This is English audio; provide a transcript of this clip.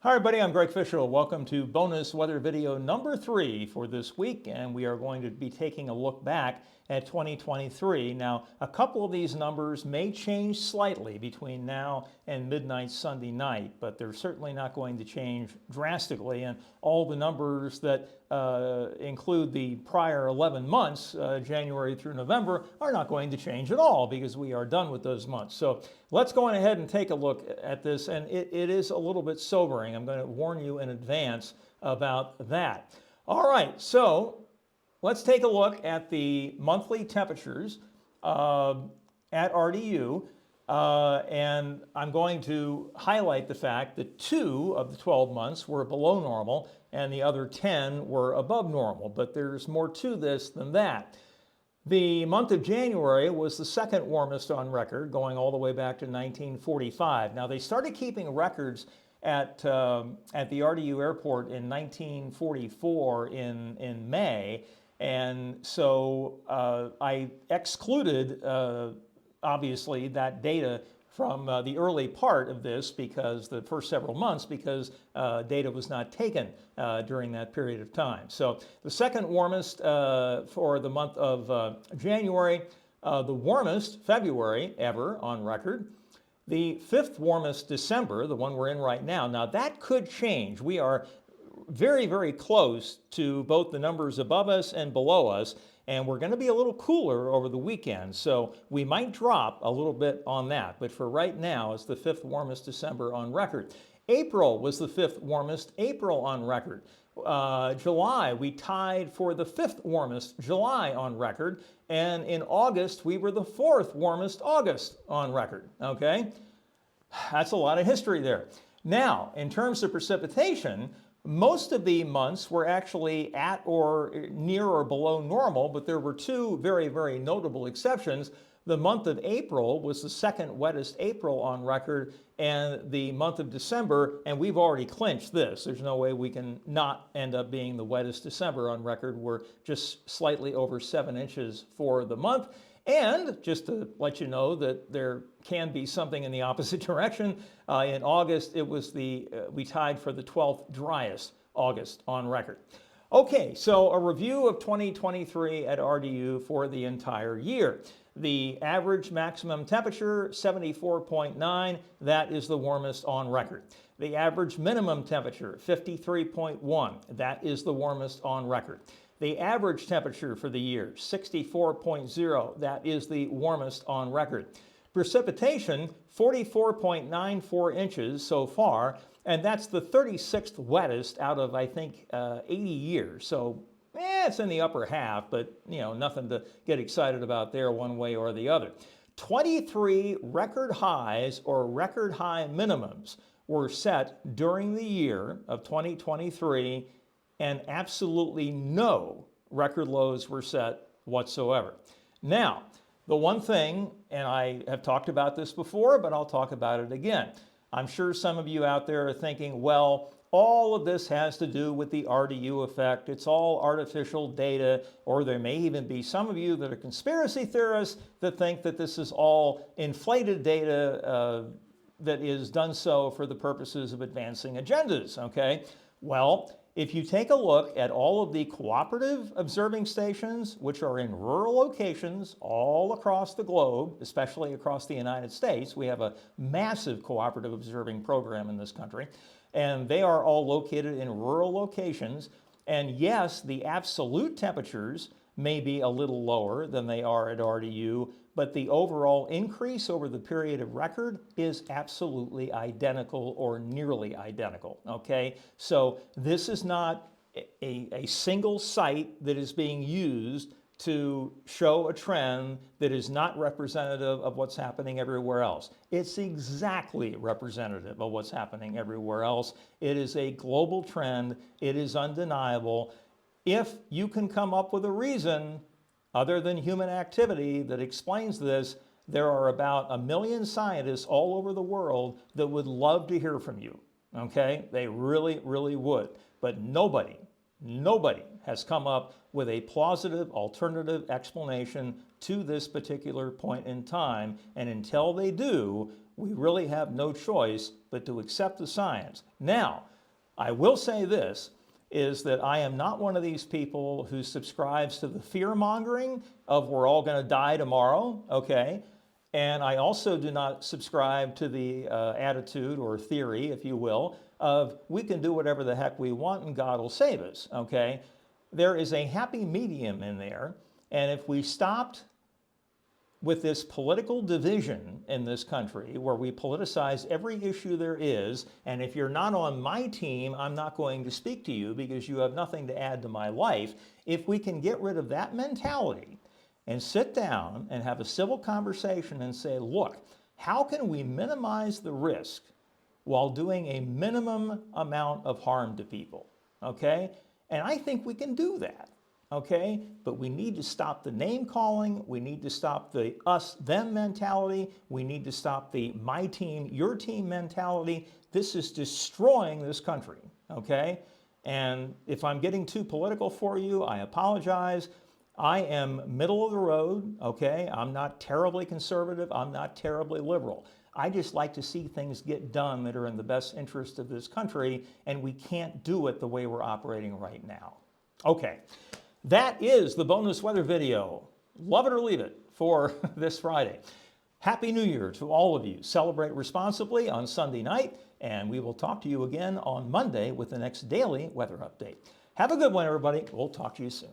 Hi everybody, I'm Greg Fishel. Welcome to bonus weather video number 3 for this week, and we are going to be taking a look back at 2023. Now, a couple of these numbers may change slightly between now and midnight Sunday night, but they're certainly not going to change drastically, and all the numbers that include the prior 11 months, January through November, are not going to change at all because we are done with those months. So let's go ahead and take a look at this, and it is a little bit sobering. I'm going to warn you in advance about that. All right, so let's take a look at the monthly temperatures at RDU. And I'm going to highlight the fact that 2 of the 12 months were below normal and the other 10 were above normal, but there's more to this than that. The month of January was the second warmest on record, going all the way back to 1945. Now, they started keeping records at the RDU airport in 1944 in May, and so I excluded obviously that data from the early part of this, because the first several months, because data was not taken during that period of time. So the second warmest for the month of January, the warmest February ever on record, the 5th warmest December, the one we're in right now. Now that could change. We are very, very close to both the numbers above us and below us, and we're going to be a little cooler over the weekend, so we might drop a little bit on that. But for right now, it's the 5th warmest December on record. April was the 5th warmest April on record. July, we tied for the 5th warmest July on record, and in August, we were the 4th warmest August on record, okay? That's a lot of history there. Now, in terms of precipitation, most of the months were actually at or near or below normal, but there were 2 very, very notable exceptions. The month of April was the 2nd wettest April on record, and the month of December, and we've already clinched this. There's no way we can not end up being the wettest December on record. We're just slightly over 7 inches for the month. And just to let you know that there can be something in the opposite direction, in August it was we tied for the 12th driest August on record. Okay, so a review of 2023 at RDU for the entire year. The average maximum temperature, 74.9, that is the warmest on record. The average minimum temperature, 53.1, that is the warmest on record. The average temperature for the year, 64.0, that is the warmest on record. Precipitation, 44.94 inches so far, and that's the 36th wettest out of, I think, 80 years. So it's in the upper half, but nothing to get excited about there one way or the other. 23 record highs or record high minimums were set during the year of 2023, and absolutely no record lows were set whatsoever. Now, the one thing, and I have talked about this before, but I'll talk about it again. I'm sure some of you out there are thinking, well, all of this has to do with the RDU effect. It's all artificial data, or there may even be some of you that are conspiracy theorists that think that this is all inflated data that is done so for the purposes of advancing agendas, okay? Well, if you take a look at all of the cooperative observing stations, which are in rural locations all across the globe, especially across the United States, we have a massive cooperative observing program in this country, and they are all located in rural locations. And yes, the absolute temperatures may be a little lower than they are at RDU, but the overall increase over the period of record is absolutely identical or nearly identical, okay? So this is not a single site that is being used to show a trend that is not representative of what's happening everywhere else. It's exactly representative of what's happening everywhere else. It is a global trend. It is undeniable. If you can come up with a reason other than human activity that explains this, there are about 1 million scientists all over the world that would love to hear from you, okay? They really, really would. But nobody has come up with a plausible alternative explanation to this particular point in time. And until they do, We really have no choice but to accept the science. Now, I will say this, is that I am not one of these people who subscribes to the fear-mongering of we're all going to die tomorrow, okay? And I also do not subscribe to the attitude or theory, if you will, of we can do whatever the heck we want and God will save us, okay? There is a happy medium in there, and if we stopped with this political division in this country where we politicize every issue there is, and if you're not on my team, I'm not going to speak to you because you have nothing to add to my life. If we can get rid of that mentality and sit down and have a civil conversation and say, look, how can we minimize the risk while doing a minimum amount of harm to people, okay? And I think we can do that. Okay, but we need to stop the name calling. We need to stop the us, them mentality. We need to stop the my team, your team mentality. This is destroying this country, okay? And if I'm getting too political for you, I apologize. I am middle of the road, okay? I'm not terribly conservative. I'm not terribly liberal. I just like to see things get done that are in the best interest of this country, and we can't do it the way we're operating right now. Okay. That is the bonus weather video. Love it or leave it for this Friday. Happy New Year to all of you. Celebrate responsibly on Sunday night, and we will talk to you again on Monday with the next daily weather update. Have a good one, everybody. We'll talk to you soon.